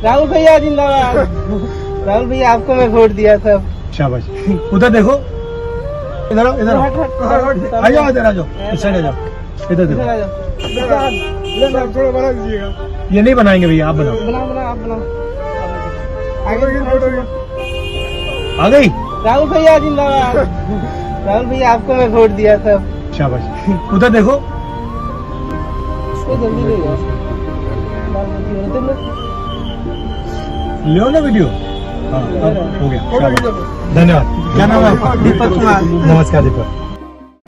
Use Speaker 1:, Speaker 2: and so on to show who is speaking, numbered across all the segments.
Speaker 1: राहुल भैया जिंदाबाद। राहुल भैया आपको मैं वोट दिया था।
Speaker 2: शाबाश। उधर देखो, इधर आओ, इधर आओ, आ जाओ, इधर आ जाओ, इस साइड आ जाओ, इधर देखो।
Speaker 1: थोड़ा बना दीजिएगा।
Speaker 2: ये नहीं बनाएंगे भैया, आप बनाओ।
Speaker 1: बनाओ बनाओ आप बनाओ।
Speaker 2: आ गई।
Speaker 1: राहुल भैया जिंदाबाद। राहुल भैया आपको मैं वोट दिया था।
Speaker 2: शाबाश। उधर देखो,
Speaker 1: इसको जल्दी ले जाओ।
Speaker 2: लियो ना वीडियो। हाँ, अब हो गया। शाबाश। धन्यवाद। क्या नाम है आपका?
Speaker 1: दीपक कुमार।
Speaker 2: नमस्कार दीपक।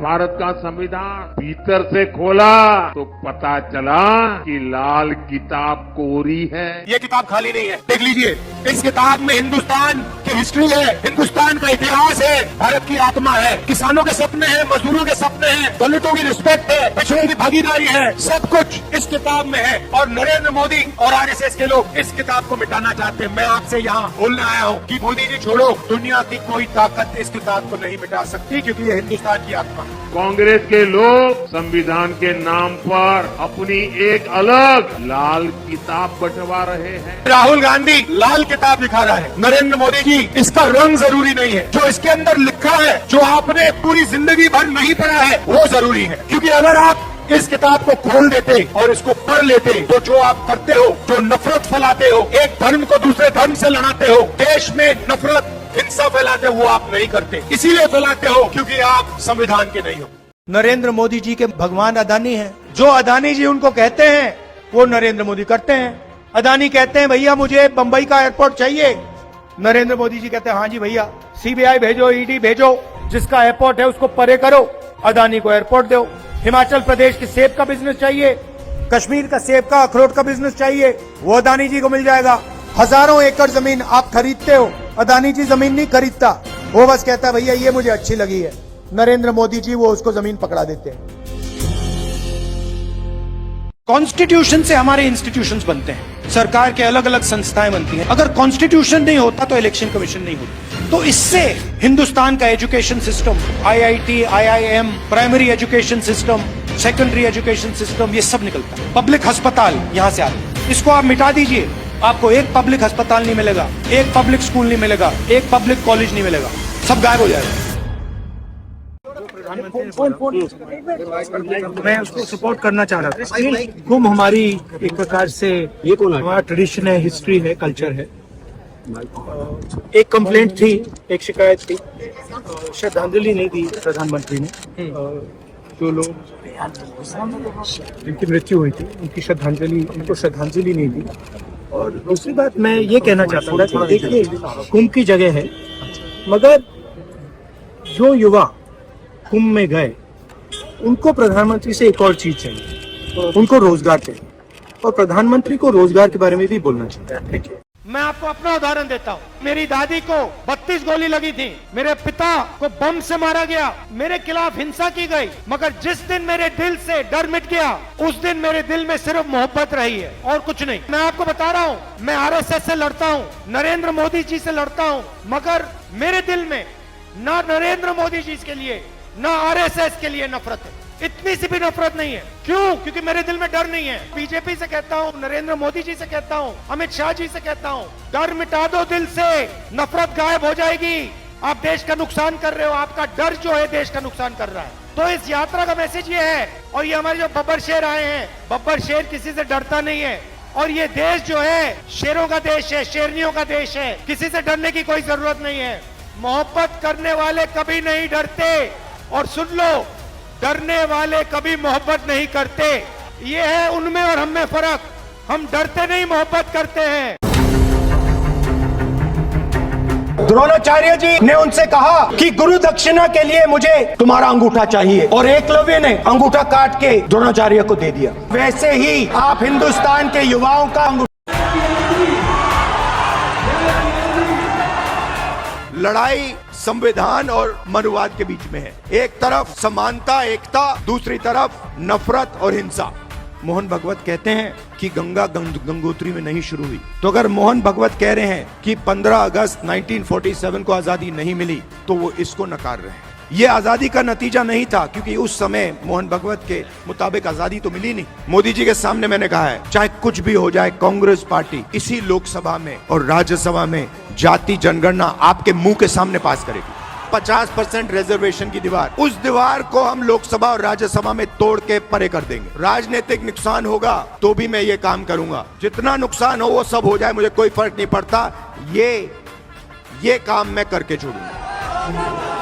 Speaker 3: भारत का संविधान भीतर से खोला तो पता चला कि लाल किताब कोरी है।
Speaker 4: ये किताब खाली नहीं है, देख लीजिए। इस किताब में हिंदुस्तान की हिस्ट्री है, हिंदुस्तान का इतिहास है, भारत की आत्मा है, किसानों के सपने हैं, मजदूरों के सपने हैं, दलितों की रिस्पेक्ट है, पिछड़ों की भागीदारी है, सब कुछ इस किताब में है। और नरेंद्र मोदी और आरएसएस के लोग इस किताब को मिटाना चाहते हैं। मैं आपसे यहाँ बोलने आया हूँ कि मोदी जी छोड़ो, दुनिया की कोई ताकत इस किताब को नहीं मिटा सकती, क्योंकि ये हिंदुस्तान की आत्मा है।
Speaker 3: कांग्रेस के लोग संविधान के नाम पर अपनी एक अलग लाल किताब बंटवा रहे हैं।
Speaker 4: राहुल गांधी लाल किताब दिखा रहा है, नरेंद्र मोदी जी इसका रंग जरूरी नहीं है, जो इसके अंदर लिखा है, जो आपने पूरी जिंदगी भर नहीं पढ़ा है, वो जरूरी है। क्योंकि अगर आप इस किताब को खोल देते और इसको पढ़ लेते तो जो आप करते हो, जो नफरत फैलाते हो, एक धर्म को दूसरे धर्म से लड़ाते हो, देश में नफरत हिंसा फैलाते हो, वो आप नहीं करते। इसीलिए फैलाते हो क्योंकि आप संविधान के नहीं हो।
Speaker 5: नरेंद्र मोदी जी के भगवान अदानी हैं। जो अदानी जी उनको कहते हैं वो नरेंद्र मोदी करते हैं। अदानी कहते हैं भैया मुझे बंबई का एयरपोर्ट चाहिए, नरेंद्र मोदी जी कहते हैं हाँ जी भैया सीबीआई भेजो, ईडी भेजो, जिसका एयरपोर्ट है उसको परे करो, अदानी को एयरपोर्ट दो। हिमाचल प्रदेश के सेब का बिजनेस चाहिए, कश्मीर का सेब का अखरोट का बिजनेस चाहिए, वो अदानी जी को मिल जाएगा। हजारों एकड़ जमीन आप खरीदते हो, अदानी जी जमीन नहीं खरीदता, वो बस कहता है भैया ये मुझे अच्छी लगी है, नरेंद्र मोदी जी वो उसको जमीन पकड़ा देते हैं। कॉन्स्टिट्यूशन से हमारे इंस्टीट्यूशंस बनते हैं, सरकार के अलग अलग संस्थाएं बनती हैं। अगर कॉन्स्टिट्यूशन नहीं होता तो इलेक्शन कमीशन नहीं होती। तो इससे हिंदुस्तान का education system, IIT, IIM, primary education system, secondary education system, ये सब निकलता है। पब्लिक अस्पताल यहां से आते हैं, इसको आप मिटा दीजिए, आपको एक पब्लिक अस्पताल नहीं मिलेगा, एक पब्लिक स्कूल नहीं मिलेगा, एक पब्लिक कॉलेज नहीं मिलेगा, सब गायब हो जाएगा।
Speaker 2: मैं उसको सपोर्ट करना चाह रहा था। कुंभ हमारी एक प्रकार से हमारा ट्रेडिशन है, हिस्ट्री है, कल्चर है। एक कंप्लेंट थी, एक शिकायत थी, श्रद्धांजलि नहीं दी प्रधानमंत्री ने। जो लोग जिनकी मृत्यु हुई थी उनको श्रद्धांजलि नहीं दी। और दूसरी बात मैं ये कहना चाहता था कि देखिए कुंभ की जगह है, मगर जो युवा कुंभ में गए उनको प्रधानमंत्री से एक और चीज चाहिए, उनको रोजगार चाहिए, और प्रधानमंत्री को रोजगार के बारे में भी बोलना चाहिए।
Speaker 5: मैं आपको अपना उदाहरण देता हूँ। मेरी दादी को 32 गोली लगी थी, मेरे पिता को बम से मारा गया, मेरे खिलाफ हिंसा की गई, मगर जिस दिन मेरे दिल से डर मिट गया उस दिन मेरे दिल में सिर्फ मोहब्बत रही है और कुछ नहीं। मैं आपको बता रहा हूँ, मैं आरएसएस से लड़ता हूँ, नरेंद्र मोदी जी से लड़ता हूँ, मगर मेरे दिल में ना नरेंद्र मोदी जी के लिए ना आरएसएस के लिए नफरत है, इतनी सी भी नफरत नहीं है। क्यों? क्योंकि मेरे दिल में डर नहीं है। बीजेपी से कहता हूँ, नरेंद्र मोदी जी से कहता हूँ, अमित शाह जी से कहता हूँ, डर मिटा दो दिल से, नफरत गायब हो जाएगी। आप देश का नुकसान कर रहे हो, आपका डर जो है देश का नुकसान कर रहा है। तो इस यात्रा का मैसेज ये है, और ये हमारे जो बब्बर शेर आए हैं, बब्बर शेर किसी से डरता नहीं है, और ये देश जो है शेरों का देश है, शेरनियों का देश है, किसी से डरने की कोई जरूरत नहीं है। मोहब्बत करने वाले कभी नहीं डरते, और सुन लो, डरने वाले कभी मोहब्बत नहीं करते। ये है उनमें और हम में फर्क, हम डरते नहीं, मोहब्बत करते हैं।
Speaker 4: द्रोणाचार्य जी ने उनसे कहा कि गुरु दक्षिणा के लिए मुझे तुम्हारा अंगूठा चाहिए, और एकलव्य ने अंगूठा काट के द्रोणाचार्य को दे दिया। वैसे ही आप हिंदुस्तान के युवाओं का अंगूठा। लड़ाई संविधान और मनुवाद के बीच में है। एक तरफ समानता, एकता, दूसरी तरफ नफरत और हिंसा। मोहन भगवत कहते हैं कि गंगा गंगोत्री में नहीं शुरू हुई, तो अगर मोहन भगवत कह रहे हैं कि 15 अगस्त 1947 को आजादी नहीं मिली, तो वो इसको नकार रहे हैं। ये आजादी का नतीजा नहीं था, क्योंकि उस समय मोहन भगवत के मुताबिक आजादी तो मिली नहीं। मोदी जी के सामने मैंने कहा है, चाहे कुछ भी हो जाए, कांग्रेस पार्टी इसी लोकसभा में और राज्यसभा में जाति जनगणना आपके मुंह के सामने पास करेगी। 50% रिजर्वेशन की दीवार, उस दीवार को हम लोकसभा और राज्यसभा में तोड़ के परे कर देंगे। राजनीतिक नुकसान होगा तो भी मैं ये काम करूंगा, जितना नुकसान हो वो सब हो जाए, मुझे कोई फर्क नहीं पड़ता। ये काम मैं करके छोड़ूंगा।